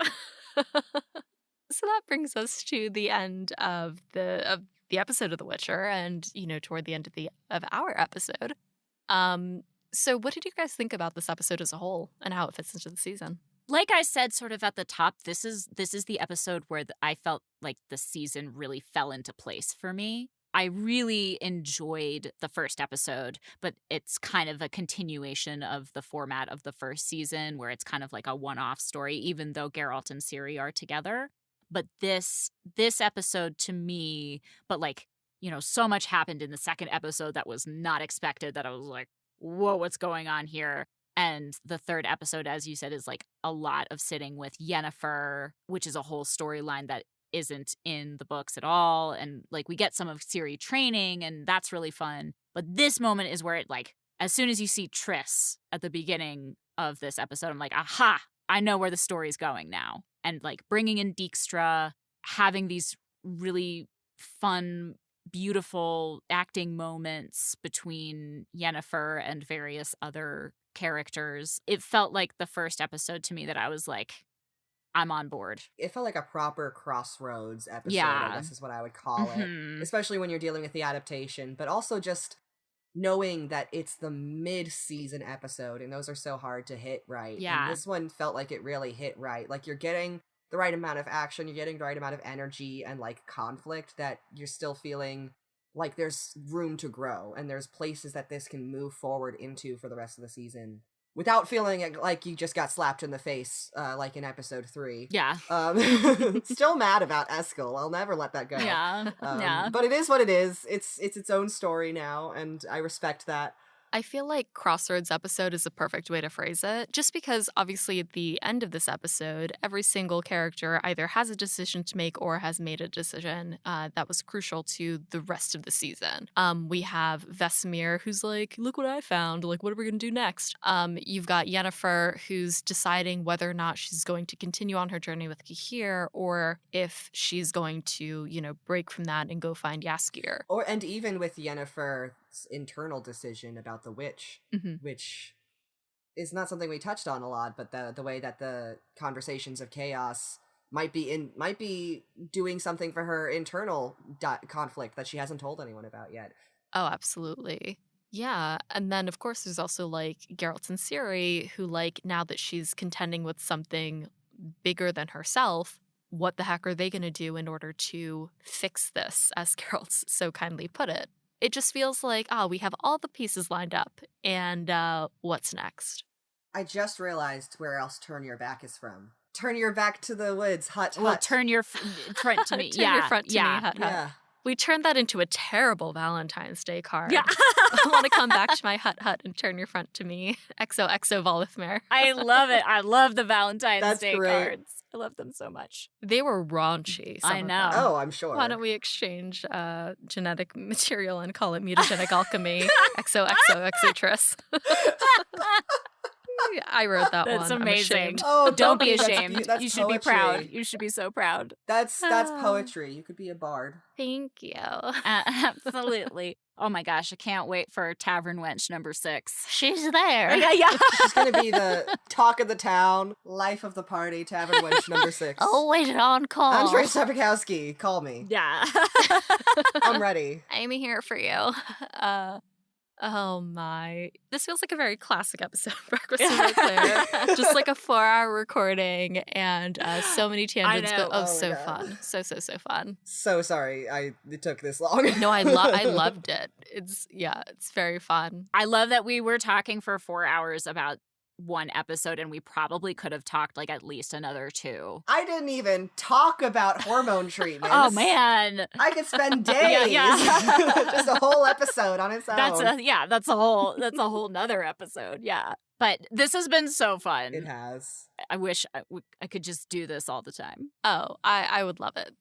So that brings us to the end of the episode of The Witcher, and toward the end of our episode. So what did you guys think about this episode as a whole and how it fits into the season? Like I said sort of at the top, this is the episode where I felt like the season really fell into place for me. I really enjoyed the first episode, but it's kind of a continuation of the format of the first season where it's kind of like a one-off story, even though Geralt and Ciri are together. But this episode to me, but like, so much happened in the second episode that was not expected, that I was like, whoa, what's going on here? And the third episode, as you said, is like a lot of sitting with Yennefer, which is a whole storyline that isn't in the books at all. And like we get some of Ciri training, and that's really fun. But this moment is where it, like, as soon as you see Triss at the beginning of this episode, I'm like, aha, I know where the story's going now. And like bringing in Dijkstra, having these really fun, beautiful acting moments between Yennefer and various other characters. It felt like the first episode to me that I was like, I'm on board. It felt like a proper crossroads episode, Yeah. I guess is what I would call it. Especially when you're dealing with the adaptation, but also just knowing that it's the mid-season episode, and those are so hard to hit right. Yeah. And this one felt like it really hit right. Like, you're getting the right amount of action, you're getting the right amount of energy and, like, conflict that you're still feeling like there's room to grow, and there's places that this can move forward into for the rest of the season without feeling like you just got slapped in the face, like in episode 3. Yeah. Still mad about Eskel. I'll never let that go. Yeah. Yeah. But it is what it is. It's its own story now, and I respect that. I feel like Crossroads episode is a perfect way to phrase it, just because obviously at the end of this episode, every single character either has a decision to make or has made a decision that was crucial to the rest of the season. We have Vesemir, who's like, look what I found, like, what are we going to do next? You've got Yennefer, who's deciding whether or not she's going to continue on her journey with Cahir, or if she's going to, break from that and go find Jaskier. And even with Yennefer's internal decision about the witch, which is not something we touched on a lot, but the way that the conversations of chaos might be doing something for her internal conflict that she hasn't told anyone about yet. Oh, absolutely. Yeah. And then, of course, there's also, like, Geralt and Ciri, who, like, now that she's contending with something bigger than herself, what the heck are they going to do in order to fix this, as Geralt so kindly put it? It just feels like, we have all the pieces lined up, and what's next? I just realized where else Turn Your Back is from. Turn your back to the woods, hut, hut. Well, turn your front to me. Turn your front to me, hut, hut. Yeah. We turned that into a terrible Valentine's Day card. Yeah. I want to come back to my hut, hut, and turn your front to me. XOXO Volithmir. I love it. I love the Valentine's That's Day great. cards. I love them so much. They were raunchy. Some I of know. them. Oh, I'm sure. Why don't we exchange genetic material and call it mutagenic alchemy? XOXO Exotris. I wrote that one. That's I'm amazing. ashamed. Oh, Don't be that's ashamed. that's You should be poetry. proud. You should be so proud. That's poetry. You could be a bard. Thank you. Absolutely. Oh my gosh, I can't wait for Tavern Wench number 6. She's there. Yeah. She's gonna be the talk of the town, life of the party, Tavern Wench number 6. Oh, wait on call. Andrzej Sapkowski, call me. Yeah. I'm ready. I'm here for you. Oh my. This feels like a very classic episode of Breakfast with Beauclair. Just like a 4-hour recording and so many tangents. I know. But Oh my so God. fun. So fun. So sorry it took this long. No, I loved it. It's very fun. I love that we were talking for 4 hours about one episode, and we probably could have talked like at least another 2. I didn't even talk about hormone treatments. Oh man. I could spend days. Yeah. Just a whole episode on its own. That's a whole nother episode. Yeah. But this has been so fun. It has. I wish I could just do this all the time. Oh, I would love it.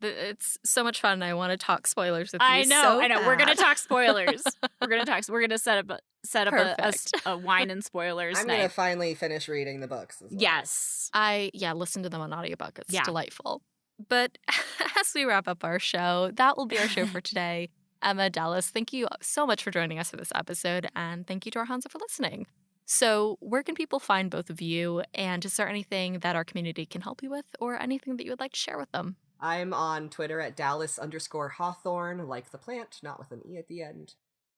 It's so much fun. I want to talk spoilers with you. I know. We're gonna bad. talk spoilers. We're gonna set up Perfect. a wine and spoilers I'm night. gonna finally finish reading the books as well. Yes. Listen to them on audiobook. It's Yeah. delightful. But as we wrap up our show, that will be our show for today. Emma, Dallas, thank you so much for joining us for this episode, and thank you to our Hanza for listening. So where can people find both of you, and is there anything that our community can help you with, or anything that you would like to share with them? I'm on Twitter at Dallas_Hawthorne, like the plant, not with an E at the end.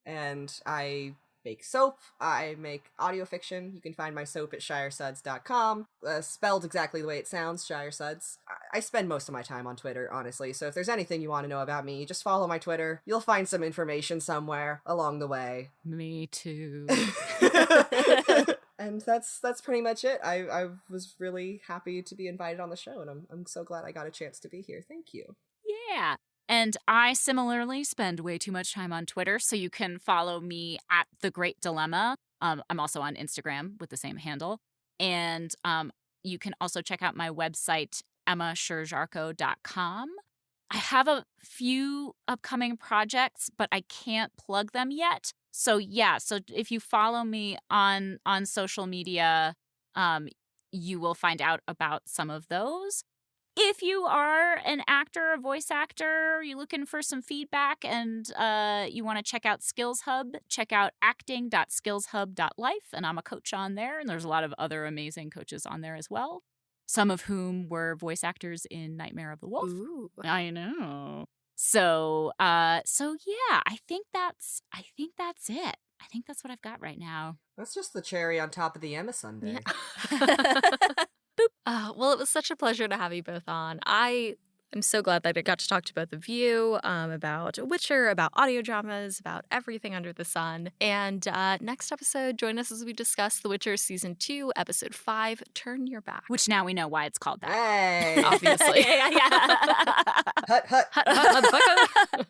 And I make soap. I make audio fiction. You can find my soap at shiresuds.com. Spelled exactly the way it sounds, Shiresuds. I spend most of my time on Twitter, honestly, so if there's anything you want to know about me, just follow my Twitter. You'll find some information somewhere along the way. Me too. And that's pretty much it. I was really happy to be invited on the show, and I'm so glad I got a chance to be here. Thank you. Yeah. And I similarly spend way too much time on Twitter, so you can follow me at The Great Dilemma. I'm also on Instagram with the same handle. And you can also check out my website, emmasherrziarko.com. I have a few upcoming projects, but I can't plug them yet. So so if you follow me on social media, you will find out about some of those. If you are an actor, a voice actor, you're looking for some feedback and you want to check out Skills Hub, check out acting.skillshub.life. And I'm a coach on there. And there's a lot of other amazing coaches on there as well. Some of whom were voice actors in Nightmare of the Wolf. Ooh. I know. So yeah, I think that's it. I think that's what I've got right now. That's just the cherry on top of the Emma Sundae. Well, it was such a pleasure to have you both on. I am so glad that I got to talk to both of you about Witcher, about audio dramas, about everything under the sun. And next episode, join us as we discuss The Witcher Season 2, Episode 5, Turn Your Back. Which now we know why it's called that. Hey! Obviously. Yeah. Hut, hut. Hut, hut, motherfucker.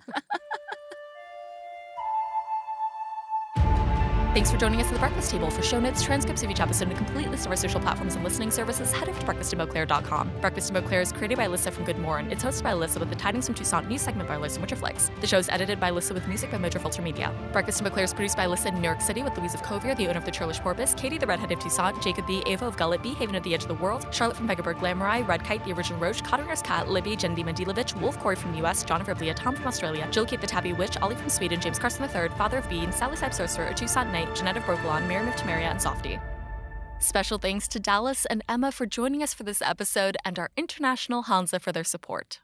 Thanks for joining us at the Breakfast Table. For show notes, transcripts of each episode, and a complete list of our social platforms and listening services, head over to breakfastandbeauclair.com. Breakfast and Beauclair is created by Alyssa from GoodMorhen. It's hosted by Alyssa with the Tidings from Toussaint news segment by Alyssa and Witcherflix. The show is edited by Alyssa with music by Mojo Filter Media. Breakfast and Beauclair is produced by Alyssa in New York City with Louise of Covier, the owner of the Churlish Porpoise, Katie the Redhead of Toussaint, Jacob B, Ava of Gullet B, Haven at the Edge of the World, Charlotte from Vegaberg Glamorai, Red Kite, the Original Roche, Cottoners Cat, Libby, Jen D. Mandilovich, Wolf Corey from the US, John of Riblia, Tom from Australia, Jill Kate the Tabby Witch, Ollie from Sweden, James Carson III, Father of Bean, Sally Sype Sorcerer, a Toussaint Knight, Jeanette of Brooklyn, Miriam of Temeria, and Softy. Special thanks to Dallas and Emma for joining us for this episode, and our international Hanza for their support.